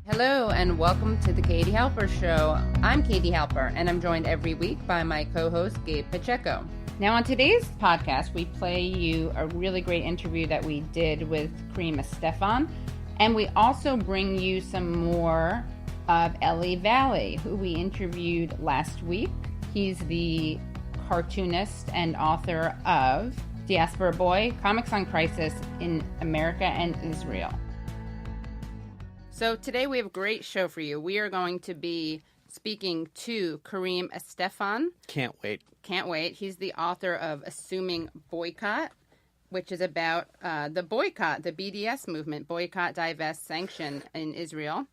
Hello and welcome to the Katie Halper Show. I'm Katie Halper and I'm joined every week by my co-host Gabe Pacheco. Now on today's podcast, we play you a really great interview that we did with Kareem Estefan, and we also bring you some more of Eli Valley, who we interviewed last week. He's the cartoonist and author of Diaspora Boy, Comics on Crisis in America and Israel. So today we have a great show for you. We are going to be speaking to Kareem Estefan. Can't wait. He's the author of Assuming Boycott, which is about the boycott, the BDS movement, Boycott, Divest, Sanction in Israel.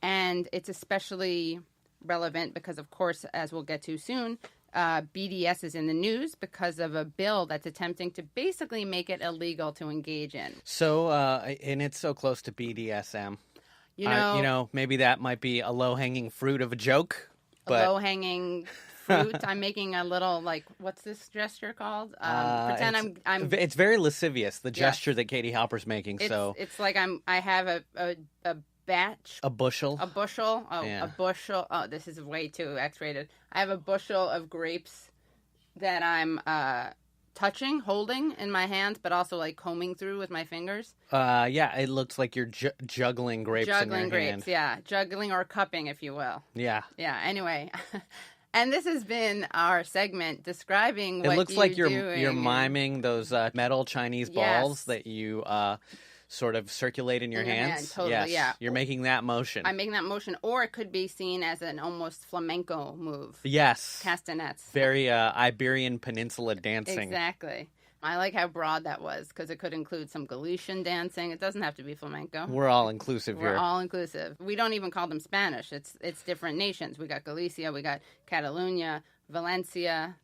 And it's especially relevant because, of course, as we'll get to soon, BDS is in the news because of a bill that's attempting to basically make it illegal to engage in. So, and it's so close to BDSM. You know, maybe that might be a low-hanging fruit of a joke. But... low-hanging fruit. I'm making a little, what's this gesture called? Pretend I'm. It's very lascivious, the gesture that Katie Halper's making. It's like I have a batch. A bushel. A bushel. Oh, yeah. A bushel. Oh, this is way too X-rated. I have a bushel of grapes that I'm touching, holding in my hands, but also combing through with my fingers. Yeah, it looks like you're juggling grapes in your hand. Juggling grapes, yeah. Juggling or cupping, if you will. Yeah. Yeah, anyway. And this has been our segment describing what it looks like you're doing. miming those metal Chinese balls that you sort of circulate in your hands. Totally, yes. Yeah. You're making that motion. I'm making that motion, or it could be seen as an almost flamenco move. Yes. Castanets. Very Iberian Peninsula dancing. Exactly. I like how broad that was, because it could include some Galician dancing. It doesn't have to be flamenco. We're all inclusive here. We're all inclusive. We don't even call them Spanish. It's different nations. We got Galicia, we got Catalonia, Valencia.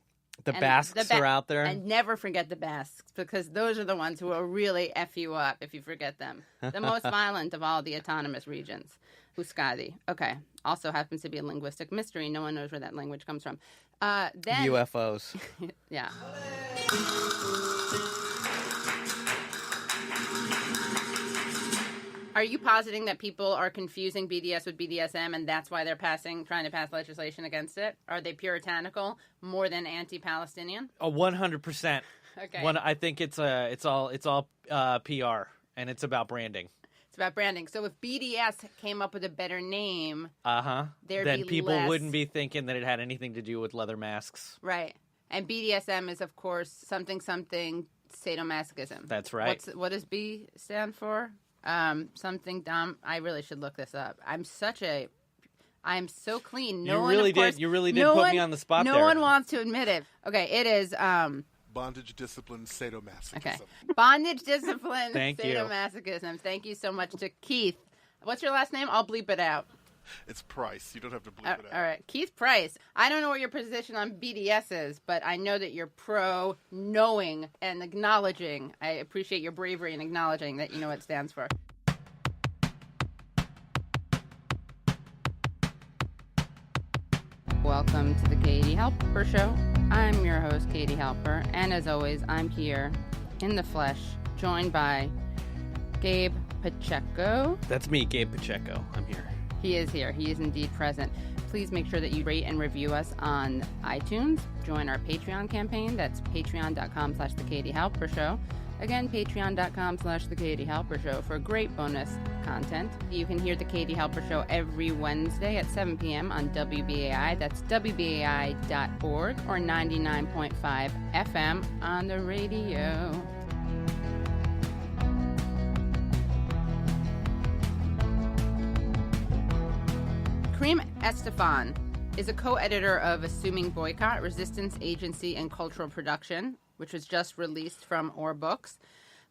The Basques are out there. And never forget the Basques, because those are the ones who will really F you up if you forget them. The most violent of all the autonomous regions. Euskadi. Okay. Also happens to be a linguistic mystery. No one knows where that language comes from. Then UFOs. Yeah. Are you positing that people are confusing BDS with BDSM, and that's why they're trying to pass legislation against it? Are they puritanical more than anti-Palestinian? 100%. Okay. I think it's all PR, and it's about branding. It's about branding. So if BDS came up with a better name, then people wouldn't be thinking that it had anything to do with leather masks. Right. And BDSM is, of course, something sadomasochism. That's right. What does B stand for? Something dumb. I really should look this up. I'm so clean. You really did put me on the spot there. No one wants to admit it. Okay, it is bondage, discipline, sadomasochism. Okay. Bondage, discipline, Thank you. sadomasochism. Thank you so much to Keith. What's your last name? I'll bleep it out. It's Price. You don't have to bleep it out. All right. Keith Price. I don't know what your position on BDS is, but I know that you're pro-knowing and acknowledging. I appreciate your bravery in acknowledging that you know what it stands for. Welcome to the Katie Halper Show. I'm your host, Katie Halper, and as always, I'm here in the flesh, joined by Gabe Pacheco. That's me, Gabe Pacheco. I'm here. He is here. He is indeed present. Please make sure that you rate and review us on iTunes. Join our Patreon campaign. That's patreon.com/The Katie Halper Show. Again, patreon.com/The Katie Halper Show for great bonus content. You can hear The Katie Halper Show every Wednesday at 7 p.m. on WBAI. That's WBAI.org or 99.5 FM on the radio. Kareem Estefan is a co-editor of Assuming Boycott, Resistance, Agency, and Cultural Production, which was just released from Or Books.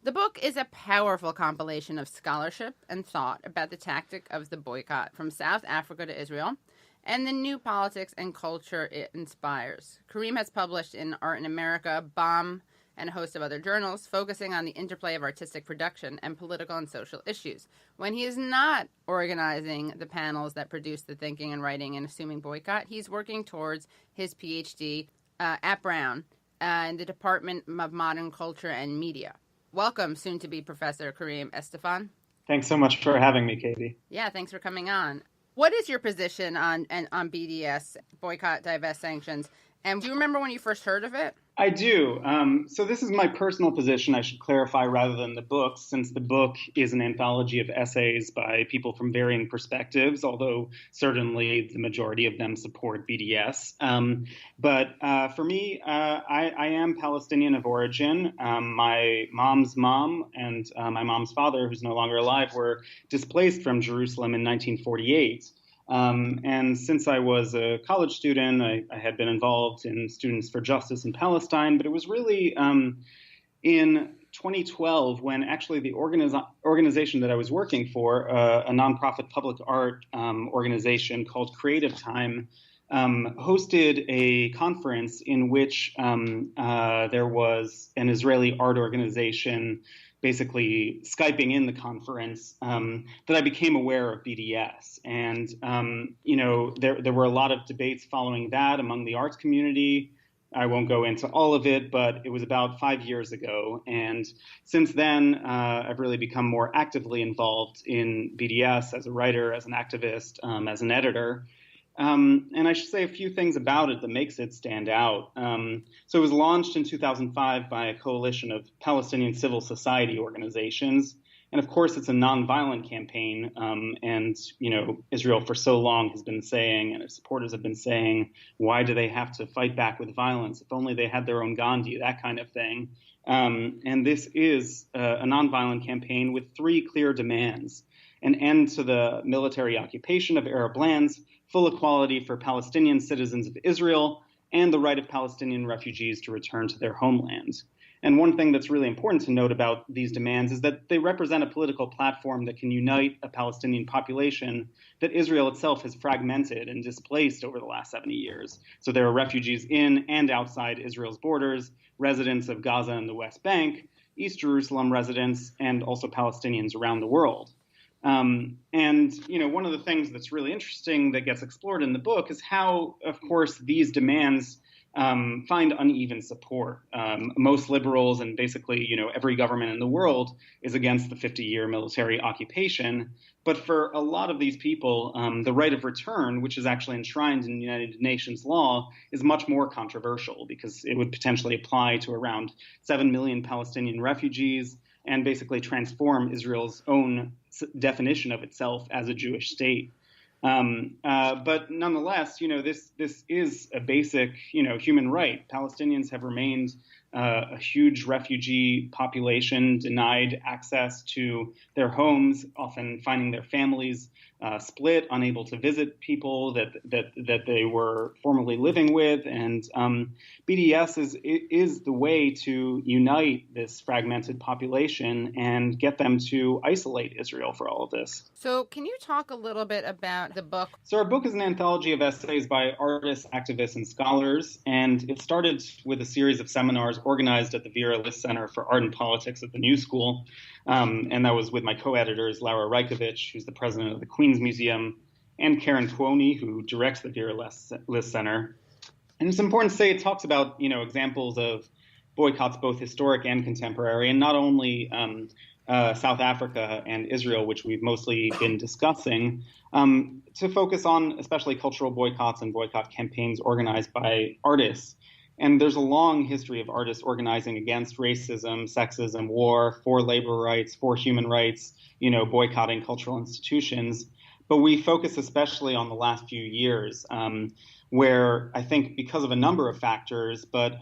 The book is a powerful compilation of scholarship and thought about the tactic of the boycott from South Africa to Israel and the new politics and culture it inspires. Kareem has published in Art in America, Bomb, and a host of other journals, focusing on the interplay of artistic production and political and social issues. When he is not organizing the panels that produce the thinking and writing in Assuming Boycott, he's working towards his PhD at Brown in the Department of Modern Culture and Media. Welcome, soon-to-be Professor Kareem Estefan. Thanks so much for having me, Katie. Yeah, thanks for coming on. What is your position on BDS, boycott, divest, sanctions? And do you remember when you first heard of it? I do. So this is my personal position, I should clarify, rather than the book, since the book is an anthology of essays by people from varying perspectives, although certainly the majority of them support BDS. But for me, I am Palestinian of origin. My mom's mom and my mom's father, who's no longer alive, were displaced from Jerusalem in 1948. And since I was a college student, I had been involved in Students for Justice in Palestine, but it was really in 2012 when actually the organization that I was working for, a nonprofit public art organization called Creative Time, hosted a conference in which there was an Israeli art organization basically Skyping in the conference, that I became aware of BDS. And, there were a lot of debates following that among the arts community. I won't go into all of it, but it was about 5 years ago. And since then, I've really become more actively involved in BDS as a writer, as an activist, as an editor. And I should say a few things about it that makes it stand out. So it was launched in 2005 by a coalition of Palestinian civil society organizations. And of course, it's a nonviolent campaign. And, Israel for so long has been saying, and its supporters have been saying, why do they have to fight back with violence? If only they had their own Gandhi, that kind of thing. And this is a nonviolent campaign with three clear demands: an end to the military occupation of Arab lands, full equality for Palestinian citizens of Israel, and the right of Palestinian refugees to return to their homelands. And one thing that's really important to note about these demands is that they represent a political platform that can unite a Palestinian population that Israel itself has fragmented and displaced over the last 70 years. So there are refugees in and outside Israel's borders, residents of Gaza and the West Bank, East Jerusalem residents, and also Palestinians around the world. One of the things that's really interesting that gets explored in the book is how, of course, these demands find uneven support. Most liberals and basically, every government in the world is against the 50-year military occupation. But for a lot of these people, the right of return, which is actually enshrined in United Nations law, is much more controversial because it would potentially apply to around 7 million Palestinian refugees and basically transform Israel's own definition of itself as a Jewish state. But nonetheless, this is a basic, human right. Palestinians have remained a huge refugee population, denied access to their homes, often finding their families split, unable to visit people that they were formerly living with. And BDS is the way to unite this fragmented population and get them to isolate Israel for all of this. So can you talk a little bit about the book? So our book is an anthology of essays by artists, activists, and scholars, and it started with a series of seminars organized at the Vera List Center for Art and Politics at the New School. And that was with my co-editors, Laura Rajkovic, who's the president of the Queens Museum, and Karen Twoney, who directs the Vera List Center. And it's important to say it talks about, examples of boycotts, both historic and contemporary, and not only South Africa and Israel, which we've mostly been discussing, to focus on especially cultural boycotts and boycott campaigns organized by artists. And there's a long history of artists organizing against racism, sexism, war, for labor rights, for human rights, boycotting cultural institutions. But we focus especially on the last few years, where I think because of a number of factors, but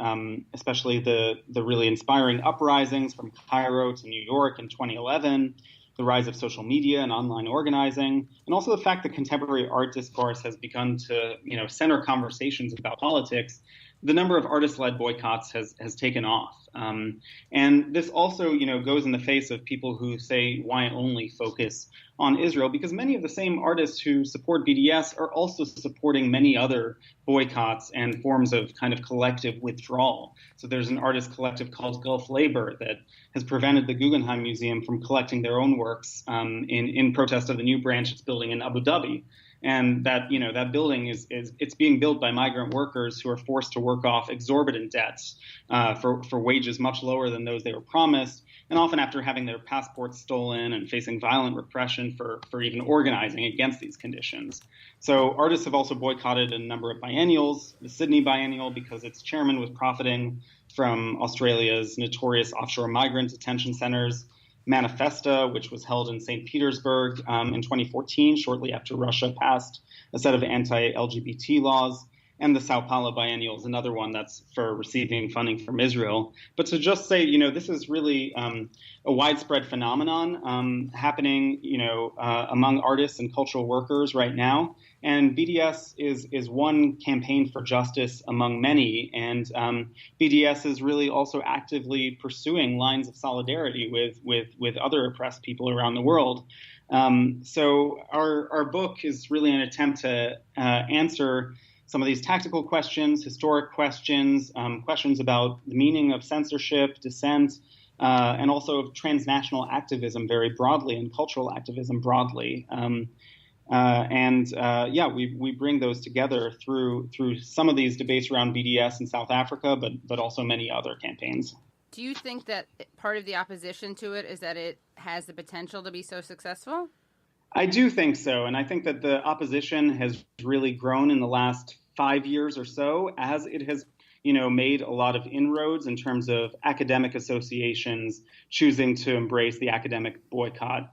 especially the really inspiring uprisings from Cairo to New York in 2011, the rise of social media and online organizing, and also the fact that contemporary art discourse has begun to, center conversations about politics, the number of artist-led boycotts has taken off. And this also, goes in the face of people who say, why only focus on Israel? Because many of the same artists who support BDS are also supporting many other boycotts and forms of kind of collective withdrawal. So there's an artist collective called Gulf Labor that has prevented the Guggenheim Museum from collecting their own works in protest of the new branch it's building in Abu Dhabi. And that, that building it's being built by migrant workers who are forced to work off exorbitant debts for wages much lower than those they were promised, and often after having their passports stolen and facing violent repression for even organizing against these conditions. So artists have also boycotted a number of biennials, the Sydney Biennial because its chairman was profiting from Australia's notorious offshore migrant detention centers, Manifesta, which was held in St. Petersburg in 2014, shortly after Russia passed a set of anti-LGBT laws, and the Sao Paulo Biennial is another one that's for receiving funding from Israel. But to just say, this is really a widespread phenomenon happening, among artists and cultural workers right now. And BDS is one campaign for justice among many. And BDS is really also actively pursuing lines of solidarity with other oppressed people around the world. So our book is really an attempt to answer some of these tactical questions, historic questions, questions about the meaning of censorship, dissent, and also of transnational activism very broadly and cultural activism broadly. We bring those together through some of these debates around BDS in South Africa, but also many other campaigns. Do you think that part of the opposition to it is that it has the potential to be so successful? I do think so. And I think that the opposition has really grown in the last 5 years or so as it has, made a lot of inroads in terms of academic associations choosing to embrace the academic boycott.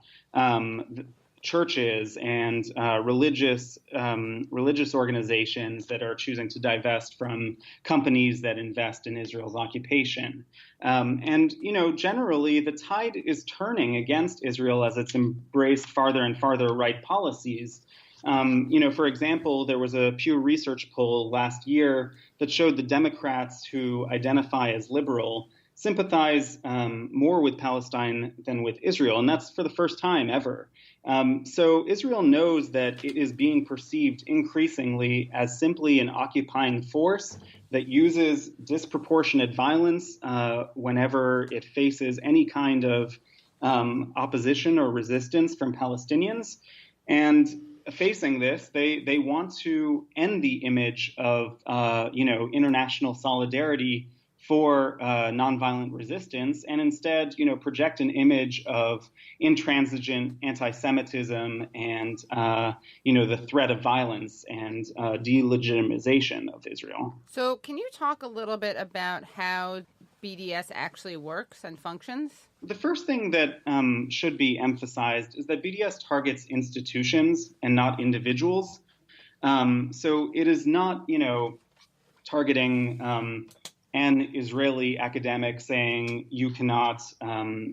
Churches and religious organizations that are choosing to divest from companies that invest in Israel's occupation. Generally, the tide is turning against Israel as it's embraced farther and farther right policies. For example, there was a Pew Research poll last year that showed the Democrats who identify as liberal sympathize more with Palestine than with Israel, and that's for the first time ever. So Israel knows that it is being perceived increasingly as simply an occupying force that uses disproportionate violence whenever it faces any kind of opposition or resistance from Palestinians. And facing this, they want to end the image of international solidarity for nonviolent resistance, and instead, project an image of intransigent anti-Semitism and, the threat of violence and delegitimization of Israel. So can you talk a little bit about how BDS actually works and functions? The first thing that should be emphasized is that BDS targets institutions and not individuals. So it is not, targeting an Israeli academic saying you cannot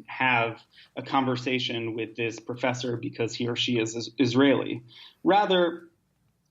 have a conversation with this professor because he or she is Israeli. Rather,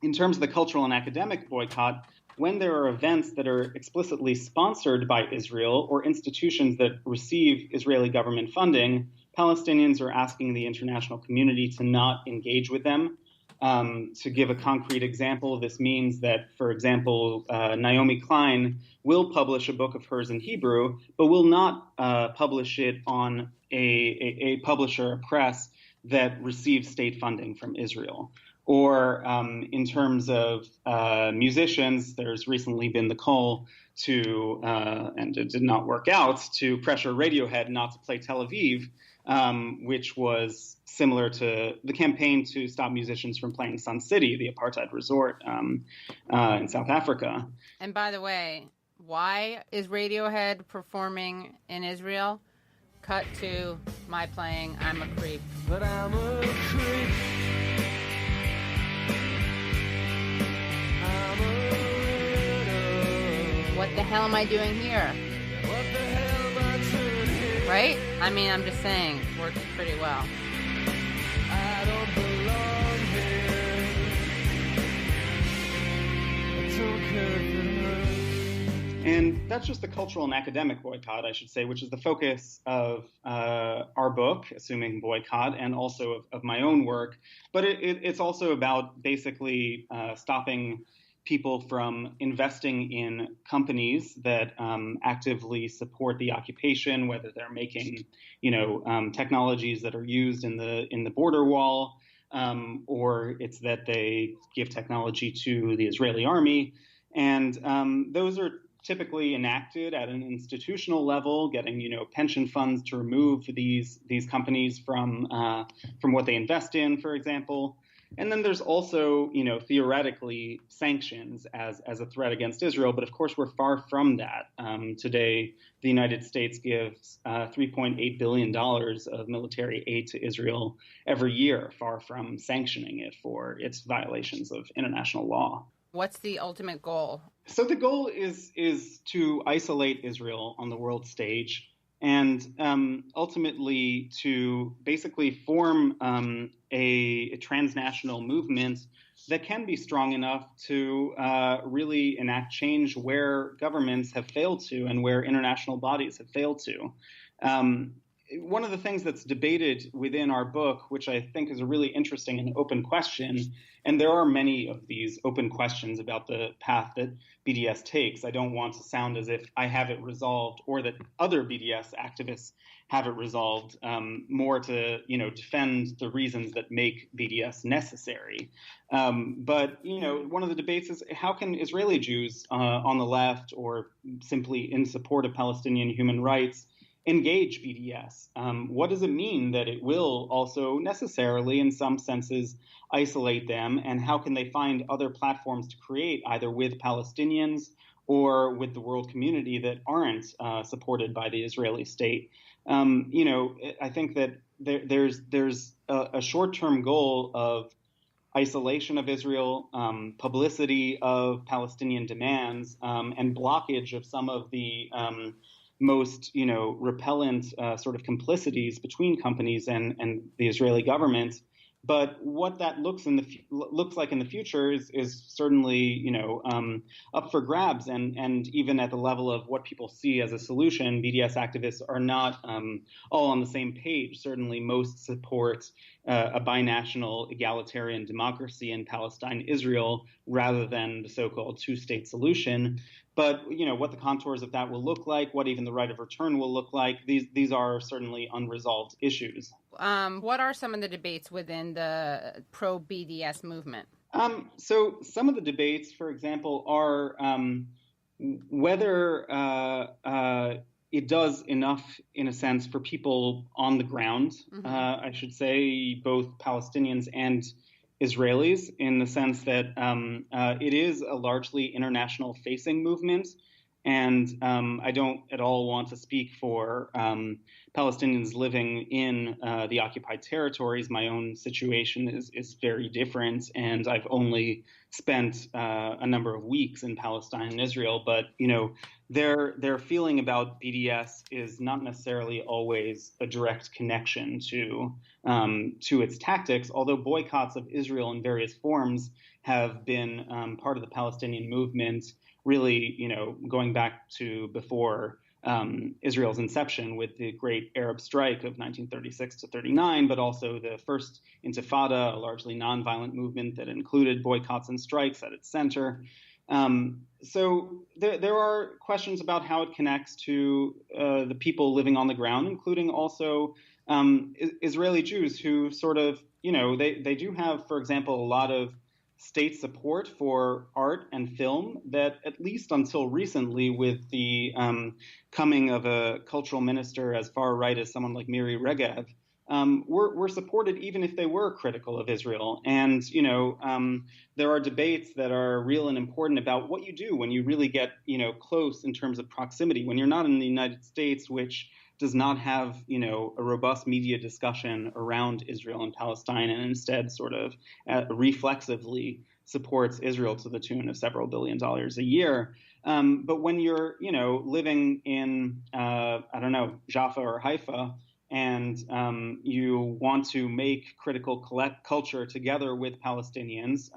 in terms of the cultural and academic boycott, when there are events that are explicitly sponsored by Israel or institutions that receive Israeli government funding, Palestinians are asking the international community to not engage with them. To give a concrete example, this means that, for example, Naomi Klein will publish a book of hers in Hebrew, but will not publish it on a publisher, a press that receives state funding from Israel. Or in terms of musicians, there's recently been the call to, and it did not work out, to pressure Radiohead not to play Tel Aviv, which was similar to the campaign to stop musicians from playing Sun City, the apartheid resort in South Africa. And by the way, why is Radiohead performing in Israel? Cut to my playing I'm a Creep. But I'm a creep. What the hell am I doing here? What the hell am I doing here? Right? I mean, I'm just saying, it works pretty well. I don't belong here. I don't care if it hurts. And that's just the cultural and academic boycott, I should say, which is the focus of our book, Assuming Boycott, and also of my own work. But it's also about basically stopping people from investing in companies that actively support the occupation, whether they're making, technologies that are used in the border wall, or it's that they give technology to the Israeli army. And those are typically enacted at an institutional level, getting pension funds to remove these companies from what they invest in, for example. And then there's also, theoretically sanctions as a threat against Israel. But of course, we're far from that. Today, the United States gives $3.8 billion of military aid to Israel every year, far from sanctioning it for its violations of international law. What's the ultimate goal? So the goal is to isolate Israel on the world stage, and ultimately to basically form a transnational movement that can be strong enough to really enact change where governments have failed to and where international bodies have failed to. One of the things that's debated within our book, which I think is a really interesting and open question, and there are many of these open questions about the path that BDS takes. I don't want to sound as if I have it resolved or that other BDS activists have it resolved, more to defend the reasons that make BDS necessary. But one of the debates is, how can Israeli Jews on the left or simply in support of Palestinian human rights engage BDS? What does it mean that it will also necessarily, in some senses, isolate them? And how can they find other platforms to create, either with Palestinians or with the world community that aren't supported by the Israeli state? I think that there's a short-term goal of isolation of Israel, publicity of Palestinian demands, and blockage of some of the most, repellent sort of complicities between companies and the Israeli government. But what that looks like in the future is certainly, up for grabs. And even at the level of what people see as a solution, BDS activists are not all on the same page. Certainly, most support a binational egalitarian democracy in Palestine, Israel, rather than the so-called two-state solution. But what the contours of that will look like, what even the right of return will look like, these are certainly unresolved issues. What are some of the debates within the pro-BDS movement? So some of the debates, for example, are whether it does enough, in a sense, for people on the ground, I should say, both Palestinians and Israelis, in the sense that it is a largely international facing movement. And I don't at all want to speak for Palestinians living in the occupied territories. My own situation is very different, and I've only spent a number of weeks in Palestine and Israel. But their feeling about BDS is not necessarily always a direct connection to its tactics. Although boycotts of Israel in various forms have been part of the Palestinian movement, really, going back to before Israel's inception with the Great Arab Strike of 1936 to 39, but also the first Intifada, a largely nonviolent movement that included boycotts and strikes at its center. So there are questions about how it connects to the people living on the ground, including also Israeli Jews who sort of, they do have, for example, a lot of state support for art and film that, at least until recently, with the coming of a cultural minister as far right as someone like Miri Regev, were supported even if they were critical of Israel. And, there are debates that are real and important about what you do when you really get, close in terms of proximity, when you're not in the United States, which does not have, a robust media discussion around Israel and Palestine, and instead sort of reflexively supports Israel to the tune of several $1 billion a year. But when you're, living in, Jaffa or Haifa, and you want to make critical culture together with Palestinians,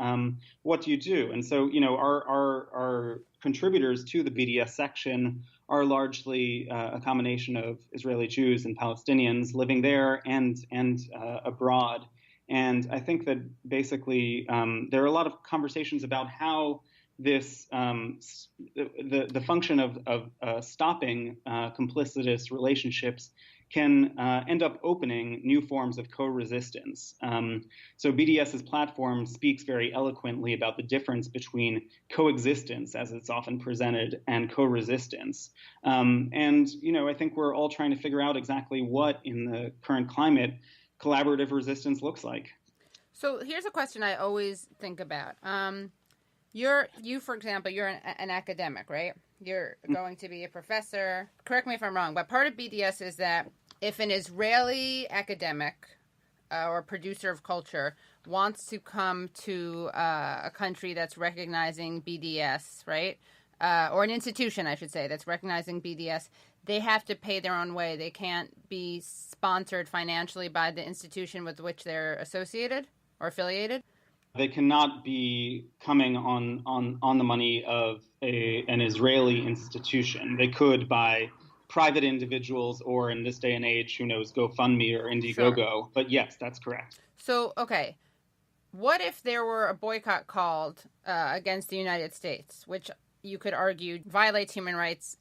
what do you do? And so, our contributors to the BDS section are largely a combination of Israeli Jews and Palestinians living there and abroad. And I think that basically there are a lot of conversations about how this the function of stopping complicitous relationships can end up opening new forms of co-resistance. So BDS's platform speaks very eloquently about the difference between coexistence, as it's often presented, and co-resistance. And, I think we're all trying to figure out exactly what, in the current climate, collaborative resistance looks like. So here's a question I always think about. You, for example, you're an academic, right? You're going to be a professor. Correct me if I'm wrong, but part of BDS is that if an Israeli academic or producer of culture wants to come to a country that's recognizing BDS, right? Or an institution, I should say, that's recognizing BDS, they have to pay their own way. They can't be sponsored financially by the institution with which they're associated or affiliated. They cannot be coming on the money of an Israeli institution. They could by private individuals or, in this day and age, who knows, GoFundMe or Indiegogo. Sure. But yes, that's correct. So, okay, what if there were a boycott called against the United States, which you could argue violates human rights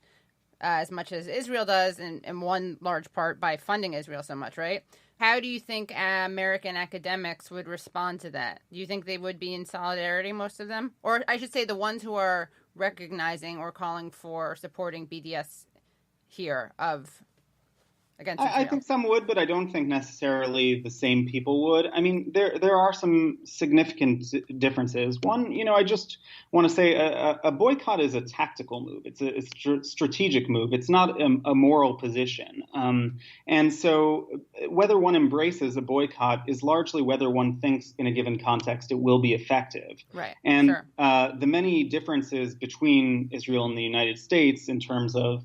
as much as Israel does, in one large part by funding Israel so much, right? How do you think American academics would respond to that? Do you think they would be in solidarity, most of them? Or I should say the ones who are recognizing or calling for or supporting BDS here against Israel? I think some would, but I don't think necessarily the same people would. I mean, there are some significant differences. One, I just want to say a boycott is a tactical move. It's a strategic move. It's not a moral position. And so whether one embraces a boycott is largely whether one thinks in a given context it will be effective. Right. And sure. The many differences between Israel and the United States in terms of,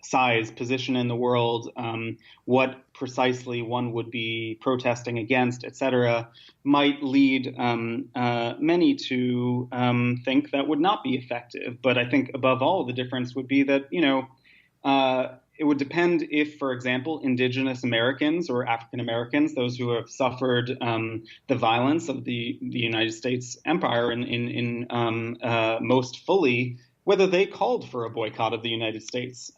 size, position in the world, what precisely one would be protesting against, et cetera, might lead many to think that would not be effective. But I think above all, the difference would be that, it would depend if, for example, indigenous Americans or African Americans, those who have suffered the violence of the United States empire in most fully, whether they called for a boycott of the United States.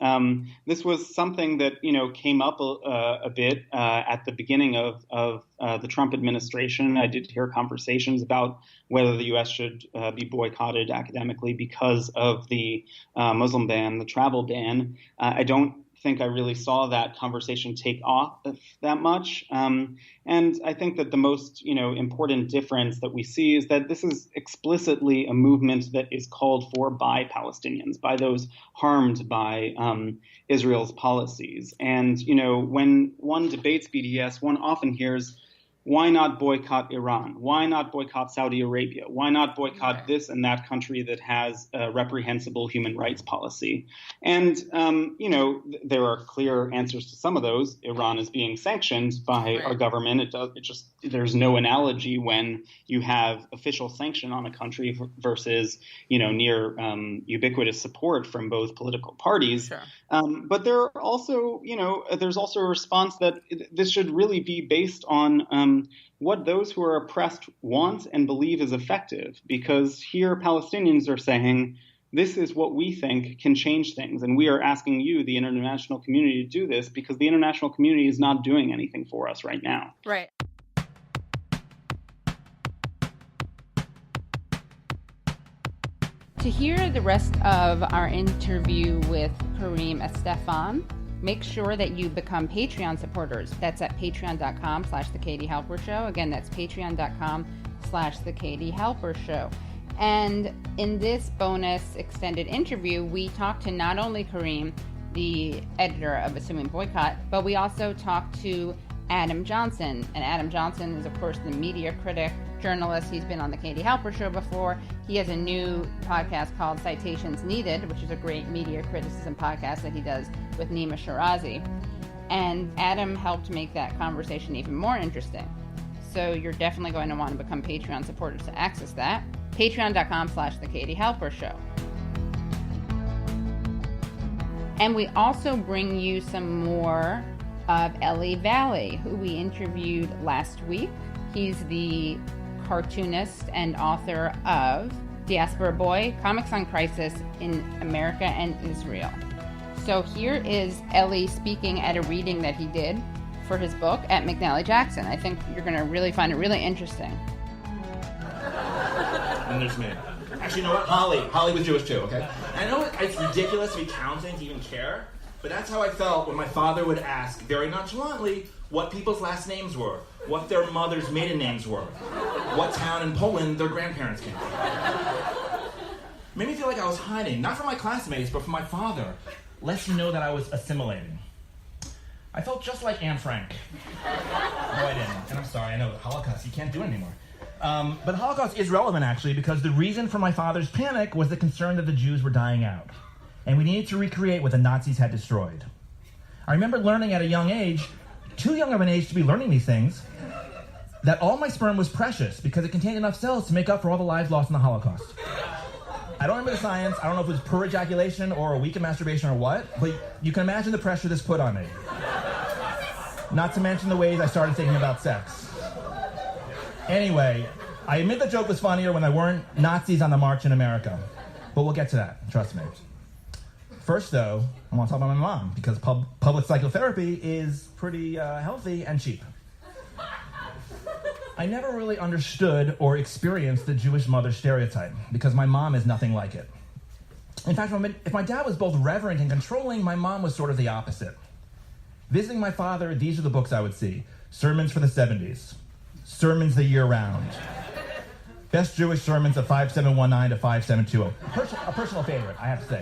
This was something that, came up a bit at the beginning of the Trump administration. I did hear conversations about whether the U.S. should be boycotted academically because of the Muslim ban, the travel ban. I don't think I really saw that conversation take off that much. And I think that the most, important difference that we see is that this is explicitly a movement that is called for by Palestinians, by those harmed by Israel's policies. And, when one debates BDS, one often hears, why not boycott Iran? Why not boycott Saudi Arabia? Why not boycott this and that country that has a reprehensible human rights policy? And, there are clear answers to some of those. Iran is being sanctioned by our government. There's no analogy when you have official sanction on a country versus, near ubiquitous support from both political parties. Sure. But there are also, there's also a response that this should really be based on what those who are oppressed want and believe is effective, because here Palestinians are saying, this is what we think can change things. And we are asking you, the international community, to do this because the international community is not doing anything for us right now. Right. To hear the rest of our interview with Kareem Estefan, make sure that you become Patreon supporters. That's at patreon.com/The Katie Halper Show. Again, that's patreon.com/The Katie Halper Show. And in this bonus extended interview, we talked to not only Kareem, the editor of Assuming Boycott, but we also talked to Adam Johnson. And Adam Johnson is, of course, the media critic, journalist. He's been on the Katie Halper Show before. He has a new podcast called Citations Needed, which is a great media criticism podcast that he does with Nima Shirazi. And Adam helped make that conversation even more interesting. So you're definitely going to want to become Patreon supporters to access that. Patreon.com/The Katie Halper Show. And we also bring you some more of Eli Valley, who we interviewed last week. He's the cartoonist and author of Diaspora Boy, Comics on Crisis in America and Israel. So here is Eli speaking at a reading that he did for his book at McNally Jackson. I think you're going to really find it really interesting. And there's me. Actually, you know what? Holly was Jewish too, okay? I know it's ridiculous to be counting to even care, but that's how I felt when my father would ask, very nonchalantly, what people's last names were, what their mother's maiden names were, what town in Poland their grandparents came from. Made me feel like I was hiding, not from my classmates, but from my father, lest he know that I was assimilating. I felt just like Anne Frank. No, I didn't. And I'm sorry, I know the Holocaust, you can't do it anymore. But the Holocaust is relevant, actually, because the reason for my father's panic was the concern that the Jews were dying out. And we needed to recreate what the Nazis had destroyed. I remember learning at a young age, too young of an age to be learning these things, that all my sperm was precious because it contained enough cells to make up for all the lives lost in the Holocaust. I don't remember the science. I don't know if it was per ejaculation or a week of masturbation or what, but you can imagine the pressure this put on me. Not to mention the ways I started thinking about sex. Anyway, I admit the joke was funnier when there weren't Nazis on the march in America. But we'll get to that, trust me. First, though, I want to talk about my mom, because public psychotherapy is pretty healthy and cheap. I never really understood or experienced the Jewish mother stereotype, because my mom is nothing like it. In fact, if my dad was both reverent and controlling, my mom was sort of the opposite. Visiting my father, these are the books I would see. Sermons for the 70s. Sermons the year round. Best Jewish sermons of 5719 to 5720. A personal favorite, I have to say.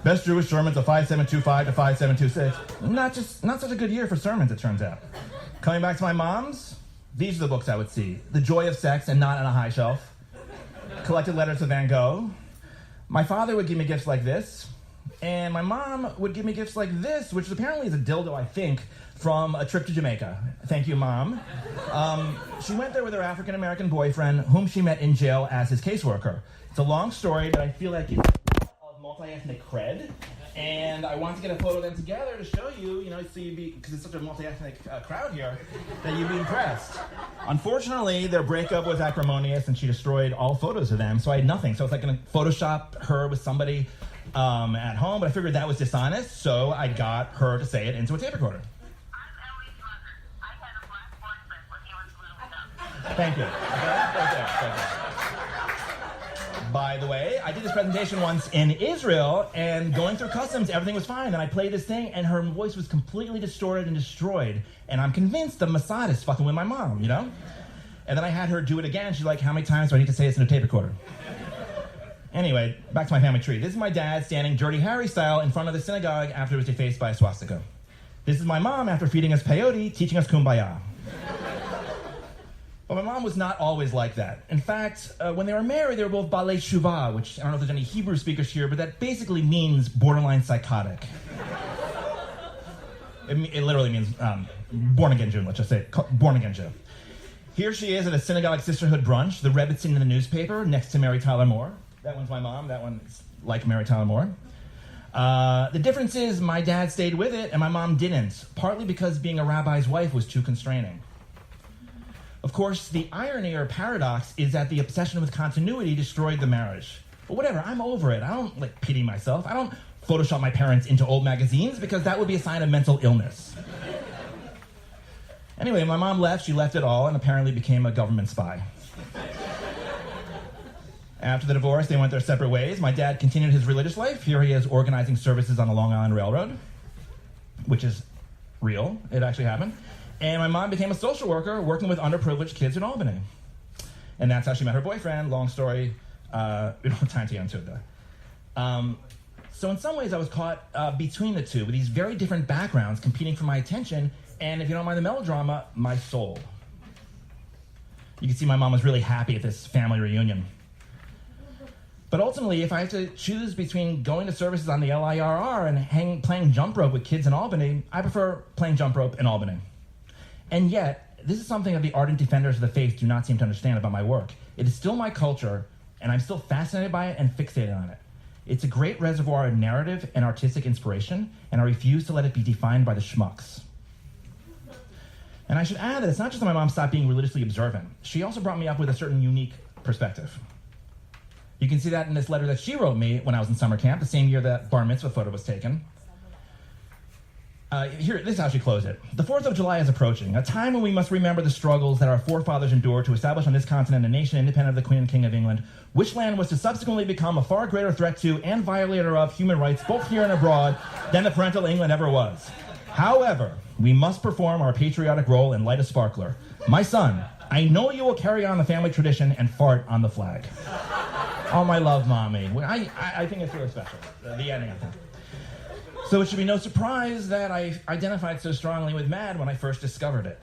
Best Jewish sermons of 5725 to 5726. Not such a good year for sermons, it turns out. Coming back to my mom's, these are the books I would see. The Joy of Sex and Not on a High Shelf. Collected Letters of Van Gogh. My father would give me gifts like this. And my mom would give me gifts like this, which apparently is a dildo, I think, from a trip to Jamaica. Thank you, Mom. She went there with her African-American boyfriend, whom she met in jail as his caseworker. It's a long story, but I feel like it's of multi-ethnic cred. And I wanted to get a photo of them together to show you, so you'd be, because it's such a multi-ethnic crowd here, that you'd be impressed. Unfortunately, their breakup was acrimonious, and she destroyed all photos of them, so I had nothing. So it's like going to Photoshop her with somebody at home, but I figured that was dishonest, so I got her to say it into a tape recorder. Thank you. By the way, I did this presentation once in Israel, and going through customs, everything was fine, and I played this thing, and her voice was completely distorted and destroyed, and I'm convinced the Mossad is fucking with my mom, And then I had her do it again. She's like, how many times do I need to say this in a tape recorder? Anyway, back to my family tree. This is my dad standing Dirty Harry style in front of the synagogue after it was defaced by a swastika. This is my mom after feeding us peyote, teaching us kumbaya. But my mom was not always like that. In fact, when they were married, they were both balei shuvah, which I don't know if there's any Hebrew speakers here, but that basically means borderline psychotic. It literally means born-again Jew, let's just say, born-again Jew. Here she is at a synagogue sisterhood brunch, the Rebbe sitting in the newspaper next to Mary Tyler Moore. That one's my mom, that one's like Mary Tyler Moore. The difference is my dad stayed with it and my mom didn't, partly because being a rabbi's wife was too constraining. Of course, the irony or paradox is that the obsession with continuity destroyed the marriage. But whatever, I'm over it. I don't pity myself. I don't Photoshop my parents into old magazines because that would be a sign of mental illness. Anyway, my mom left, she left it all, and apparently became a government spy. After the divorce, they went their separate ways. My dad continued his religious life. Here he is organizing services on the Long Island Railroad, which is real. It actually happened. And my mom became a social worker working with underprivileged kids in Albany. And that's how she met her boyfriend. Long story. We don't have time to get into it, though. So in some ways, I was caught between the two, with these very different backgrounds competing for my attention, and if you don't mind the melodrama, my soul. You can see my mom was really happy at this family reunion. But ultimately, if I had to choose between going to services on the LIRR and playing jump rope with kids in Albany, I prefer playing jump rope in Albany. And yet, this is something that the ardent defenders of the faith do not seem to understand about my work. It is still my culture, and I'm still fascinated by it and fixated on it. It's a great reservoir of narrative and artistic inspiration, and I refuse to let it be defined by the schmucks. And I should add that it's not just that my mom stopped being religiously observant. She also brought me up with a certain unique perspective. You can see that in this letter that she wrote me when I was in summer camp, the same year that bar mitzvah photo was taken. This is how she closed it. The 4th of July is approaching, a time when we must remember the struggles that our forefathers endured to establish on this continent a nation independent of the Queen and King of England, which land was to subsequently become a far greater threat to and violator of human rights, both here and abroad, than the parental England ever was. However, we must perform our patriotic role and light a sparkler. My son, I know you will carry on the family tradition and fart on the flag. Oh, my love, Mommy. I think it's really special, the ending, I think. So it should be no surprise that I identified so strongly with MAD when I first discovered it.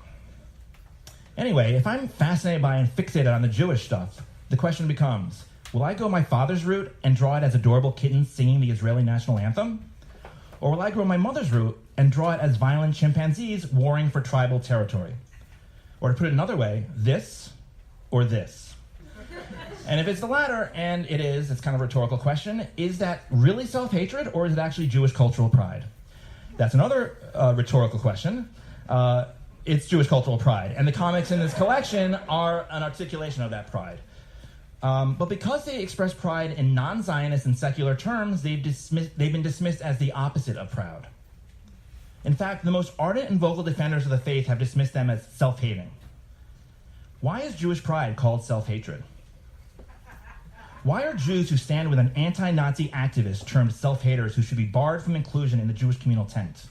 Anyway, if I'm fascinated by and fixated on the Jewish stuff, the question becomes, will I go my father's route and draw it as adorable kittens singing the Israeli national anthem? Or will I go my mother's route and draw it as violent chimpanzees warring for tribal territory? Or to put it another way, this or this? And if it's the latter, and it is, it's kind of a rhetorical question, is that really self-hatred or is it actually Jewish cultural pride? That's another rhetorical question. It's Jewish cultural pride. And the comics in this collection are an articulation of that pride. But because they express pride in non-Zionist and secular terms, they've been dismissed as the opposite of proud. In fact, the most ardent and vocal defenders of the faith have dismissed them as self-hating. Why is Jewish pride called self-hatred? Why are Jews who stand with an anti-Nazi activist termed self-haters who should be barred from inclusion in the Jewish communal tent?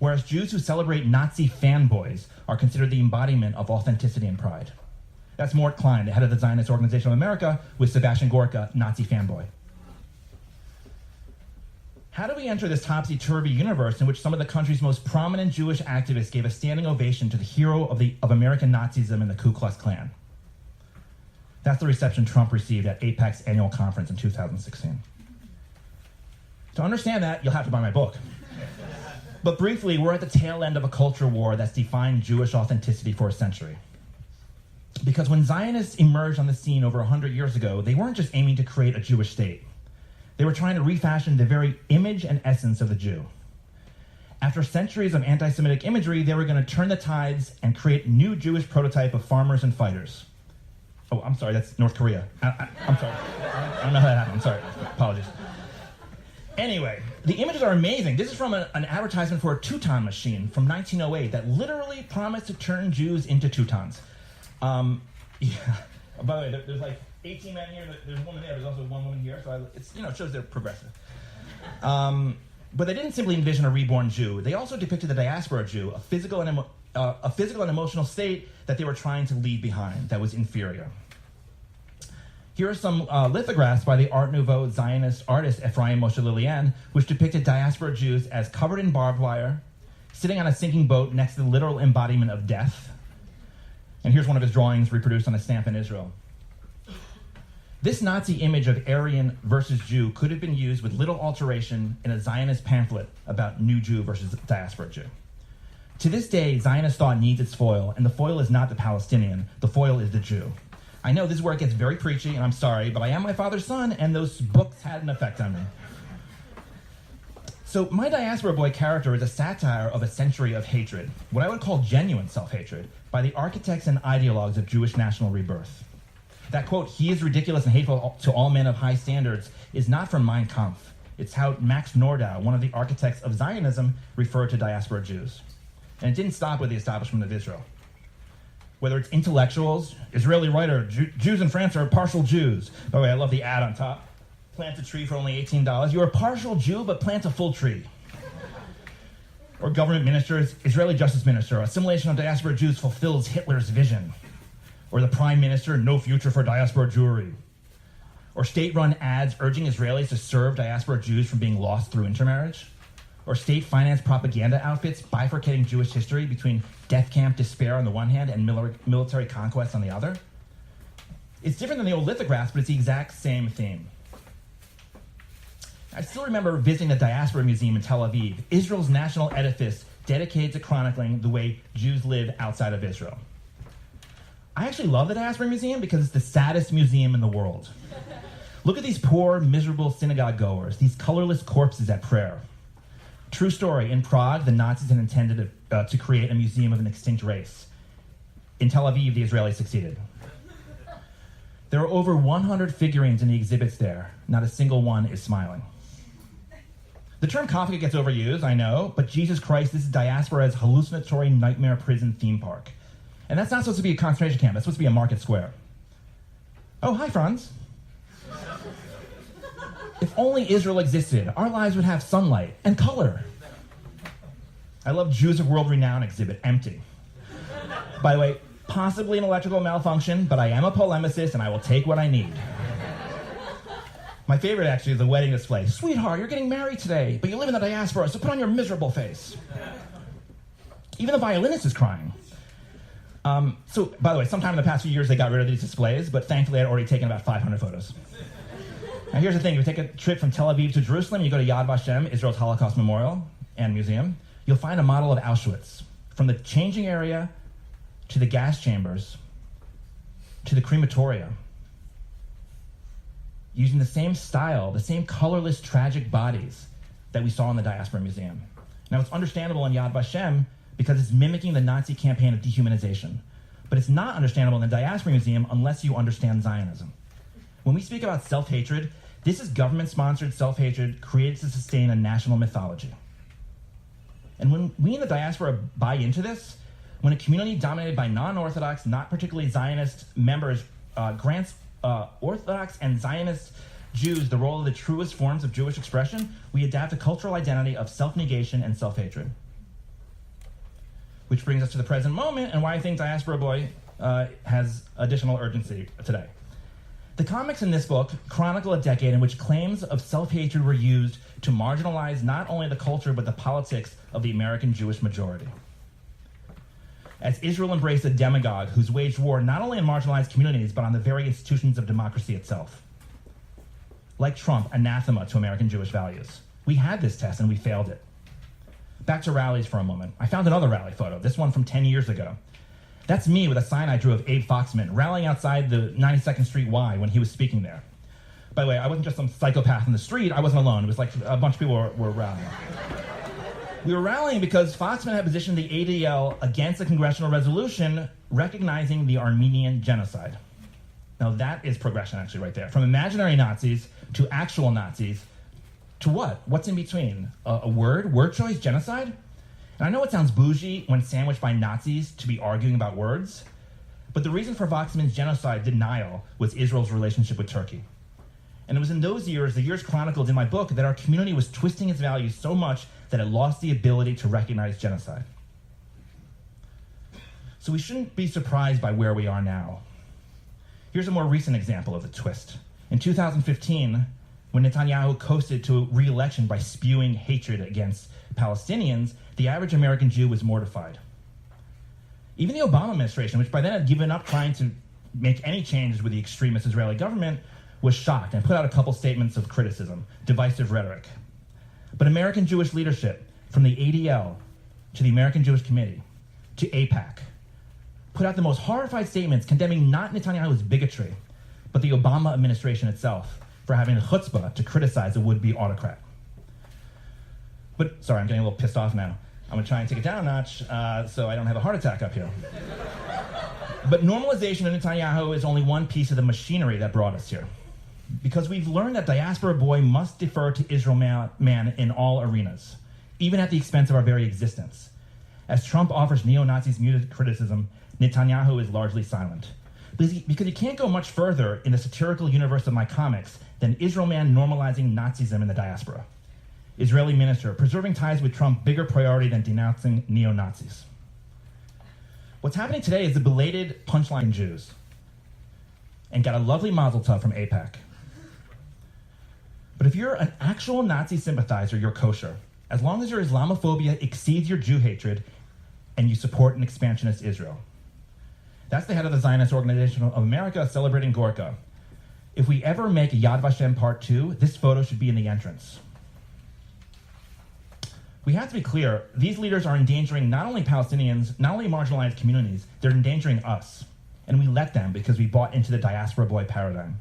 Whereas Jews who celebrate Nazi fanboys are considered the embodiment of authenticity and pride. That's Mort Klein, the head of the Zionist Organization of America, with Sebastian Gorka, Nazi fanboy. How do we enter this topsy-turvy universe in which some of the country's most prominent Jewish activists gave a standing ovation to the hero of American Nazism in the Ku Klux Klan? That's the reception Trump received at AIPAC's annual conference in 2016. To understand that, you'll have to buy my book. But briefly, we're at the tail end of a culture war that's defined Jewish authenticity for a century. Because when Zionists emerged on the scene over 100 years ago, they weren't just aiming to create a Jewish state. They were trying to refashion the very image and essence of the Jew. After centuries of anti-Semitic imagery, they were going to turn the tides and create a new Jewish prototype of farmers and fighters. Oh, I'm sorry, that's North Korea. I'm sorry. I don't know how that happened. I'm sorry. Apologies. Anyway, the images are amazing. This is from an advertisement for a Teuton machine from 1908 that literally promised to turn Jews into Teutons. Yeah. By the way, there's like 18 men here. There's a woman there. There's also one woman here. So it shows they're progressive. But they didn't simply envision a reborn Jew. They also depicted the diaspora Jew, a physical and emotional state that they were trying to leave behind that was inferior. Here are some lithographs by the Art Nouveau Zionist artist Ephraim Moshe Lilian, which depicted diaspora Jews as covered in barbed wire, sitting on a sinking boat next to the literal embodiment of death. And here's one of his drawings reproduced on a stamp in Israel. This Nazi image of Aryan versus Jew could have been used with little alteration in a Zionist pamphlet about new Jew versus diaspora Jew. To this day, Zionist thought needs its foil, and the foil is not the Palestinian, the foil is the Jew. I know this is where it gets very preachy, and I'm sorry, but I am my father's son, and those books had an effect on me. So my Diaspora Boy character is a satire of a century of hatred, what I would call genuine self-hatred, by the architects and ideologues of Jewish national rebirth. That quote, "He is ridiculous and hateful to all men of high standards," is not from Mein Kampf. It's how Max Nordau, one of the architects of Zionism, referred to diaspora Jews. And it didn't stop with the establishment of Israel. Whether it's intellectuals, Israeli writer, Jews in France are partial Jews. By the way, I love the ad on top. Plant a tree for only $18. You're a partial Jew, but plant a full tree. Or government ministers, Israeli justice minister, assimilation of diaspora Jews fulfills Hitler's vision. Or the prime minister, no future for diaspora Jewry. Or state-run ads urging Israelis to serve diaspora Jews from being lost through intermarriage. Or state-financed propaganda outfits bifurcating Jewish history between death camp despair on the one hand and military conquest on the other. It's different than the old lithographs, but it's the exact same theme. I still remember visiting the Diaspora Museum in Tel Aviv, Israel's national edifice dedicated to chronicling the way Jews live outside of Israel. I actually love the Diaspora Museum because it's the saddest museum in the world. Look at these poor, miserable synagogue goers, these colorless corpses at prayer. True story, in Prague, the Nazis had intended to create a museum of an extinct race. In Tel Aviv, the Israelis succeeded. There are over 100 figurines in the exhibits there. Not a single one is smiling. The term conflict gets overused, I know, but Jesus Christ, this is diaspora's hallucinatory nightmare prison theme park. And that's not supposed to be a concentration camp, that's supposed to be a market square. Oh, hi, Franz. If only Israel existed, our lives would have sunlight and color. I love Jews of World Renown exhibit, empty. By the way, possibly an electrical malfunction, but I am a polemicist and I will take what I need. My favorite, actually, is the wedding display. Sweetheart, you're getting married today, but you live in the diaspora, so put on your miserable face. Even the violinist is crying. So, by the way, sometime in the past few years, they got rid of these displays, but thankfully I'd already taken about 500 photos. Now, here's the thing. If you take a trip from Tel Aviv to Jerusalem, you go to Yad Vashem, Israel's Holocaust Memorial and Museum, you'll find a model of Auschwitz. From the changing area to the gas chambers to the crematoria, using the same style, the same colorless, tragic bodies that we saw in the Diaspora Museum. Now, it's understandable in Yad Vashem because it's mimicking the Nazi campaign of dehumanization. But it's not understandable in the Diaspora Museum unless you understand Zionism. When we speak about self-hatred, this is government-sponsored self-hatred created to sustain a national mythology. And when we in the diaspora buy into this, when a community dominated by non-Orthodox, not particularly Zionist members grants Orthodox and Zionist Jews the role of the truest forms of Jewish expression, we adapt a cultural identity of self-negation and self-hatred. Which brings us to the present moment and why I think Diaspora Boy has additional urgency today. The comics in this book chronicle a decade in which claims of self-hatred were used to marginalize not only the culture but the politics of the American Jewish majority. As Israel embraced a demagogue who's waged war not only on marginalized communities but on the very institutions of democracy itself. Like Trump, anathema to American Jewish values. We had this test and we failed it. Back to rallies for a moment. I found another rally photo, this one from 10 years ago. That's me with a sign I drew of Abe Foxman rallying outside the 92nd Street Y when he was speaking there. By the way, I wasn't just some psychopath in the street, I wasn't alone. It was like a bunch of people were rallying. We were rallying because Foxman had positioned the ADL against a congressional resolution recognizing the Armenian genocide. Now that is progression actually right there. From imaginary Nazis to actual Nazis to what? What's in between? A word choice, genocide? And I know it sounds bougie when sandwiched by Nazis to be arguing about words, but the reason for Foxman's genocide denial was Israel's relationship with Turkey. And it was in those years, the years chronicled in my book, that our community was twisting its values so much that it lost the ability to recognize genocide. So we shouldn't be surprised by where we are now. Here's a more recent example of the twist. In 2015, when Netanyahu coasted to re-election by spewing hatred against Palestinians, the average American Jew was mortified. Even the Obama administration, which by then had given up trying to make any changes with the extremist Israeli government, was shocked and put out a couple statements of criticism, divisive rhetoric. But American Jewish leadership, from the ADL to the American Jewish Committee to AIPAC, put out the most horrified statements condemning not Netanyahu's bigotry, but the Obama administration itself for having the chutzpah to criticize a would-be autocrat. But, sorry, I'm getting a little pissed off now. I'm gonna try and take it down a notch so I don't have a heart attack up here. But normalization of Netanyahu is only one piece of the machinery that brought us here. Because we've learned that Diaspora Boy must defer to Israel man in all arenas, even at the expense of our very existence. As Trump offers neo-Nazis muted criticism, Netanyahu is largely silent. Because you can't go much further in the satirical universe of my comics than Israel man normalizing Nazism in the diaspora. Israeli minister, preserving ties with Trump bigger priority than denouncing neo-Nazis. What's happening today is the belated punchline Jews. And got a lovely mazel tov from AIPAC. But if you're an actual Nazi sympathizer, you're kosher. As long as your Islamophobia exceeds your Jew hatred and you support an expansionist Israel. That's the head of the Zionist Organization of America celebrating Gorka. If we ever make Yad Vashem Part 2, this photo should be in the entrance. We have to be clear, these leaders are endangering not only Palestinians, not only marginalized communities, they're endangering us. And we let them because we bought into the Diaspora Boy paradigm.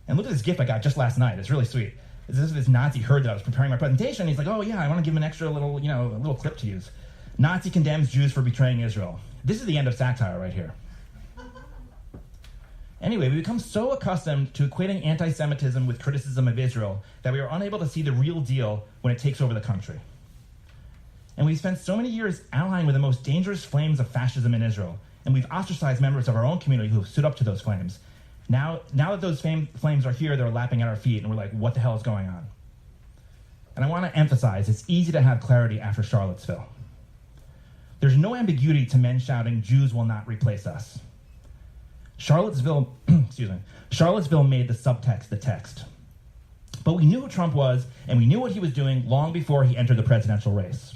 And look at this gift I got just last night. It's really sweet. It's as if this Nazi heard that I was preparing my presentation. He's like, oh yeah, I want to give him an extra little, a little clip to use. Nazi condemns Jews for betraying Israel. This is the end of satire right here. Anyway, we become so accustomed to equating anti-Semitism with criticism of Israel that we are unable to see the real deal when it takes over the country. And we've spent so many years allying with the most dangerous flames of fascism in Israel, and we've ostracized members of our own community who have stood up to those flames. Now that those flames are here, they're lapping at our feet, and we're like, what the hell is going on? And I want to emphasize, it's easy to have clarity after Charlottesville. There's no ambiguity to men shouting, Jews will not replace us. Charlottesville made the subtext the text. But we knew who Trump was, and we knew what he was doing long before he entered the presidential race.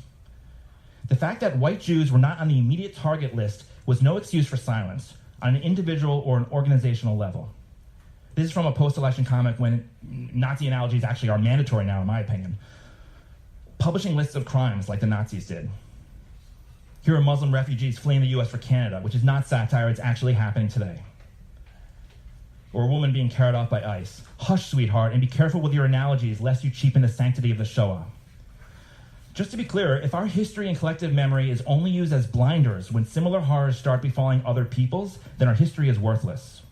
The fact that white Jews were not on the immediate target list was no excuse for silence on an individual or an organizational level. This is from a post-election comic when Nazi analogies actually are mandatory now, in my opinion. Publishing lists of crimes like the Nazis did. Here are Muslim refugees fleeing the US for Canada, which is not satire, it's actually happening today. Or a woman being carried off by ICE. Hush, sweetheart, and be careful with your analogies, lest you cheapen the sanctity of the Shoah. Just to be clear, if our history and collective memory is only used as blinders when similar horrors start befalling other peoples, then our history is worthless.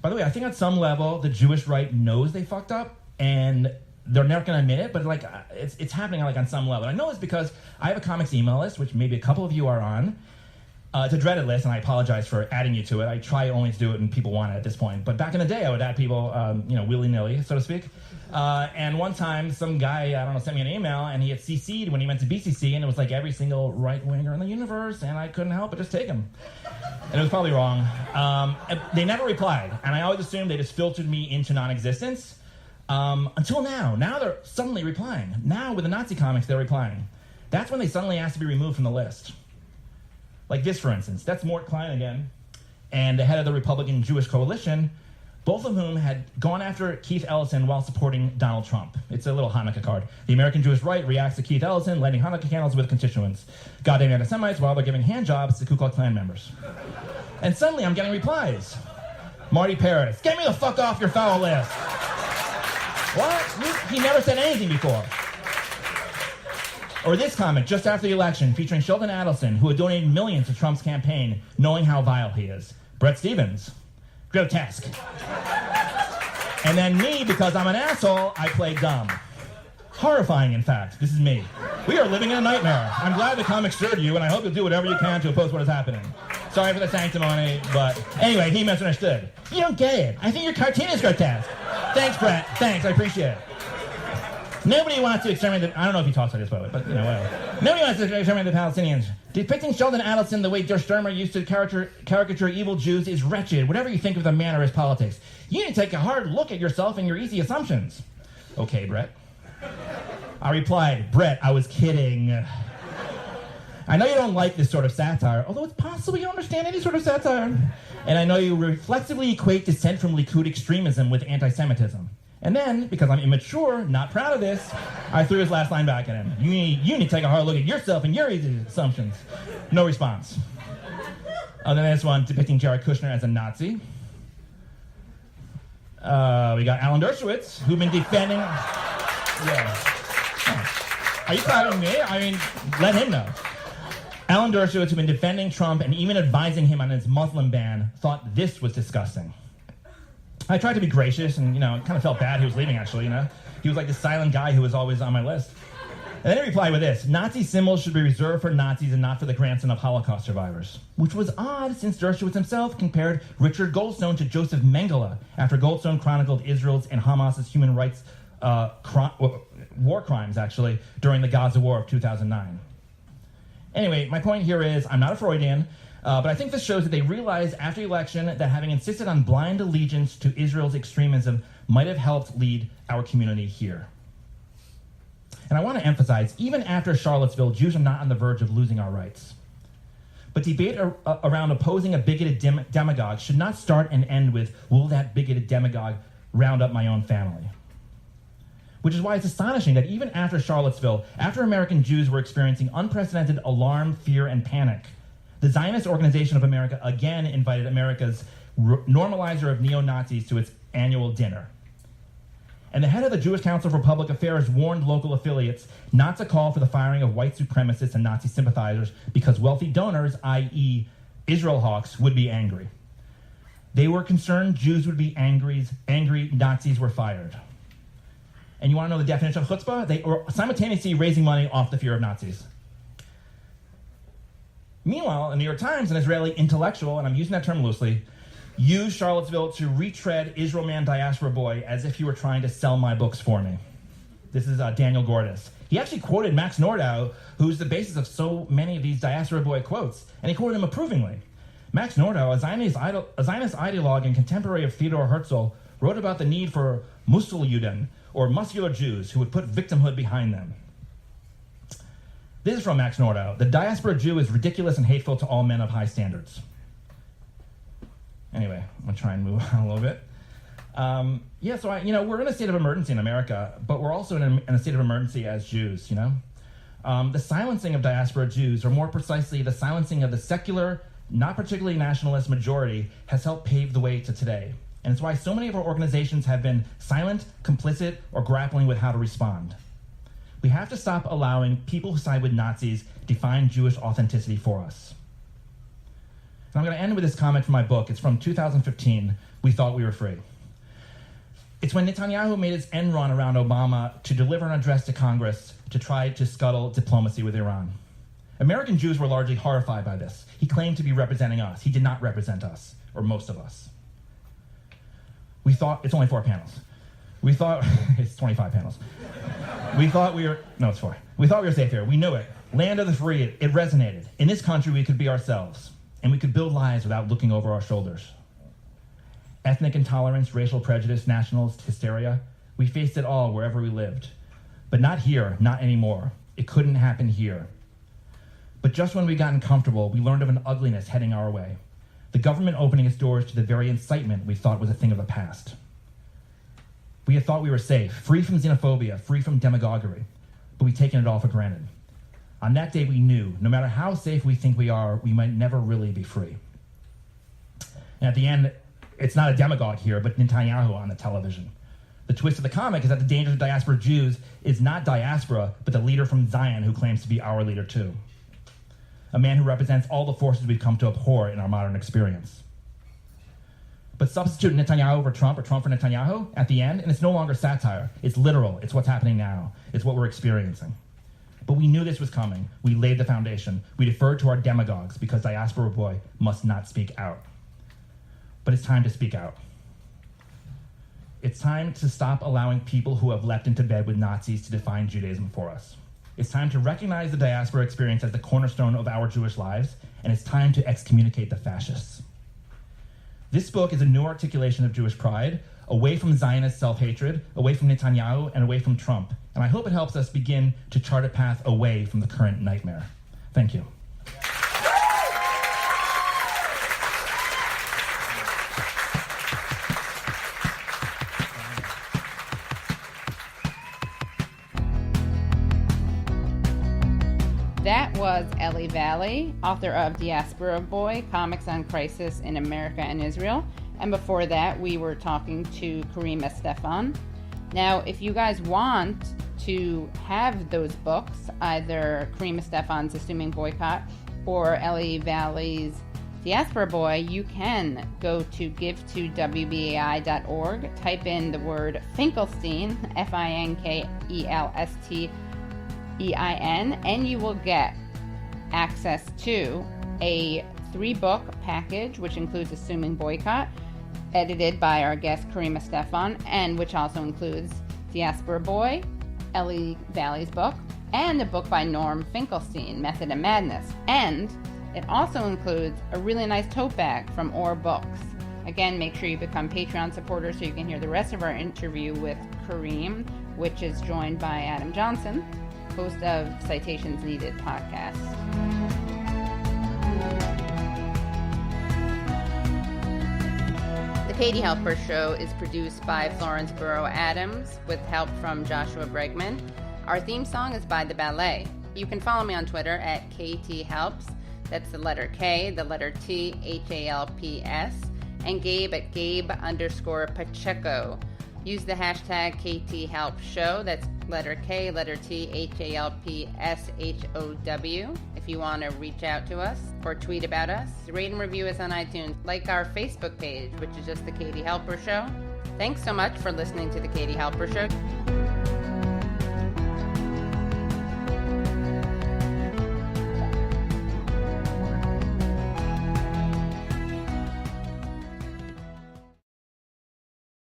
By the way, I think at some level, the Jewish right knows they fucked up, and they're never going to admit it, but like it's happening like on some level. And I know it's because I have a comics email list, which maybe a couple of you are on. It's a dreaded list, and I apologize for adding you to it. I try only to do it when people want it at this point. But back in the day, I would add people, willy-nilly, so to speak. And one time, some guy, sent me an email, and he had CC'd when he went to BCC, and it was like every single right-winger in the universe, and I couldn't help but just take him. And it was probably wrong. They never replied, and I always assumed they just filtered me into non-existence. Until now. Now they're suddenly replying. Now, with the Nazi comics, they're replying. That's when they suddenly asked to be removed from the list. Like this, for instance. That's Mort Klein again, and the head of the Republican Jewish Coalition, both of whom had gone after Keith Ellison while supporting Donald Trump. It's a little Hanukkah card. The American Jewish right reacts to Keith Ellison lighting Hanukkah candles with constituents. Goddamn anti-Semites while they're giving hand jobs to Ku Klux Klan members. And suddenly I'm getting replies. Marty Paris, get me the fuck off your foul list. What? He never said anything before. Or this comic, just after the election, featuring Sheldon Adelson, who had donated millions to Trump's campaign, knowing how vile he is. Brett Stevens. Grotesque. And then me, because I'm an asshole, I play dumb. Horrifying, in fact. This is me. We are living in a nightmare. I'm glad the comic stirred you, and I hope you'll do whatever you can to oppose what is happening. Sorry for the sanctimony, but anyway, he misunderstood. You don't get it. I think your cartoon is grotesque. Thanks, Brett. Thanks, I appreciate it. Nobody wants to exterminate I don't know if he talks like this, by the way, but whatever. Nobody wants to exterminate the Palestinians. Depicting Sheldon Adelson the way Der Sturmer used to caricature evil Jews is wretched, whatever you think of the man or his politics. You need to take a hard look at yourself and your easy assumptions. Okay, Brett. I replied, Brett, I was kidding. I know you don't like this sort of satire, although it's possible you don't understand any sort of satire. And I know you reflexively equate dissent from Likud extremism with anti-Semitism. And then, because I'm immature, not proud of this, I threw his last line back at him. You need to take a hard look at yourself and your easy assumptions. No response. Then this one depicting Jared Kushner as a Nazi. We got Alan Dershowitz, who've been defending... Yeah. Oh. Are you proud of me? I mean, let him know. Alan Dershowitz, who'd been defending Trump and even advising him on his Muslim ban, thought this was disgusting. I tried to be gracious and, kind of felt bad he was leaving, actually, He was like the silent guy who was always on my list. And then he replied with this: Nazi symbols should be reserved for Nazis and not for the grandson of Holocaust survivors. Which was odd, since Dershowitz himself compared Richard Goldstone to Joseph Mengele after Goldstone chronicled Israel's and Hamas's human rights war crimes, actually, during the Gaza War of 2009. Anyway, my point here is, I'm not a Freudian, but I think this shows that they realized after the election that having insisted on blind allegiance to Israel's extremism might have helped lead our community here. And I want to emphasize, even after Charlottesville, Jews are not on the verge of losing our rights. But debate around opposing a bigoted demagogue should not start and end with, will that bigoted demagogue round up my own family? Which is why it's astonishing that even after Charlottesville, after American Jews were experiencing unprecedented alarm, fear, and panic, the Zionist Organization of America again invited America's normalizer of neo-Nazis to its annual dinner. And the head of the Jewish Council for Public Affairs warned local affiliates not to call for the firing of white supremacists and Nazi sympathizers because wealthy donors, i.e. Israel hawks, would be angry. They were concerned Jews would be angry Nazis were fired. And you want to know the definition of chutzpah? They were simultaneously raising money off the fear of Nazis. Meanwhile, the New York Times, an Israeli intellectual, and I'm using that term loosely, used Charlottesville to retread Israel Man Diaspora Boy as if he were trying to sell my books for me. This is Daniel Gordis. He actually quoted Max Nordau, who's the basis of so many of these Diaspora Boy quotes, and he quoted him approvingly. Max Nordau, a Zionist ideologue and contemporary of Theodor Herzl, wrote about the need for Muskeljuden, or muscular Jews, who would put victimhood behind them. This is from Max Nordau. The diaspora Jew is ridiculous and hateful to all men of high standards. Anyway, I'm going to try and move on a little bit. We're in a state of emergency in America, but we're also in a state of emergency as Jews, The silencing of diaspora Jews, or more precisely, the silencing of the secular, not particularly nationalist majority, has helped pave the way to today. And it's why so many of our organizations have been silent, complicit, or grappling with how to respond. We have to stop allowing people who side with Nazis define Jewish authenticity for us. And I'm going to end with this comment from my book. It's from 2015, We Thought We Were Free. It's when Netanyahu made his end run around Obama to deliver an address to Congress to try to scuttle diplomacy with Iran. American Jews were largely horrified by this. He claimed to be representing us. He did not represent us, or most of us. We thought, it's only 4 panels. We thought, it's 25 panels. It's 4. We thought we were safe here. We knew it. Land of the free, it resonated. In this country, we could be ourselves, and we could build lives without looking over our shoulders. Ethnic intolerance, racial prejudice, nationalist hysteria, we faced it all wherever we lived. But not here, not anymore. It couldn't happen here. But just when we gotten comfortable, we learned of an ugliness heading our way. The government opening its doors to the very incitement we thought was a thing of the past. We had thought we were safe, free from xenophobia, free from demagoguery, but we'd taken it all for granted. On that day, we knew, no matter how safe we think we are, we might never really be free. And at the end, it's not a demagogue here, but Netanyahu on the television. The twist of the comic is that the danger of diaspora Jews is not diaspora, but the leader from Zion who claims to be our leader too. A man who represents all the forces we've come to abhor in our modern experience. But substitute Netanyahu for Trump or Trump for Netanyahu at the end, and it's no longer satire. It's literal. It's what's happening now. It's what we're experiencing. But we knew this was coming. We laid the foundation. We deferred to our demagogues because Diaspora Boy must not speak out. But it's time to speak out. It's time to stop allowing people who have leapt into bed with Nazis to define Judaism for us. It's time to recognize the diaspora experience as the cornerstone of our Jewish lives, and it's time to excommunicate the fascists. This book is a new articulation of Jewish pride, away from Zionist self-hatred, away from Netanyahu, and away from Trump. And I hope it helps us begin to chart a path away from the current nightmare. Thank you. That was Eli Valley, author of Diaspora Boy, Comics on Crisis in America and Israel. And before that, we were talking to Kareem Estefan. Now, if you guys want to have those books, either Kareem Estefan's Assuming Boycott or Eli Valley's Diaspora Boy, you can go to give2wbai.org, type in the word Finkelstein, Finkelstein, and you will get access to a 3-book package, which includes Assuming Boycott, edited by our guest Kareem Estefan, and which also includes Diaspora Boy, Eli Valley's book, and a book by Norm Finkelstein, Method and Madness. And it also includes a really nice tote bag from Or Books. Again, make sure you become Patreon supporters so you can hear the rest of our interview with Kareem, which is joined by Adam Johnson, host of Citations Needed podcast. The Katie Halper Show is produced by Florence Burrow Adams with help from Joshua Bregman. Our theme song is by The Ballet. You can follow me on Twitter at KTHelps. That's the letter K, the letter T, HALPS, and Gabe at Gabe_Pacheco. Use the hashtag KTHelpShow. That's letter K, letter T, HALPSHOW. If you want to reach out to us or tweet about us, rate and review us on iTunes. Like our Facebook page, which is just the Katie Halper Show. Thanks so much for listening to the Katie Halper Show.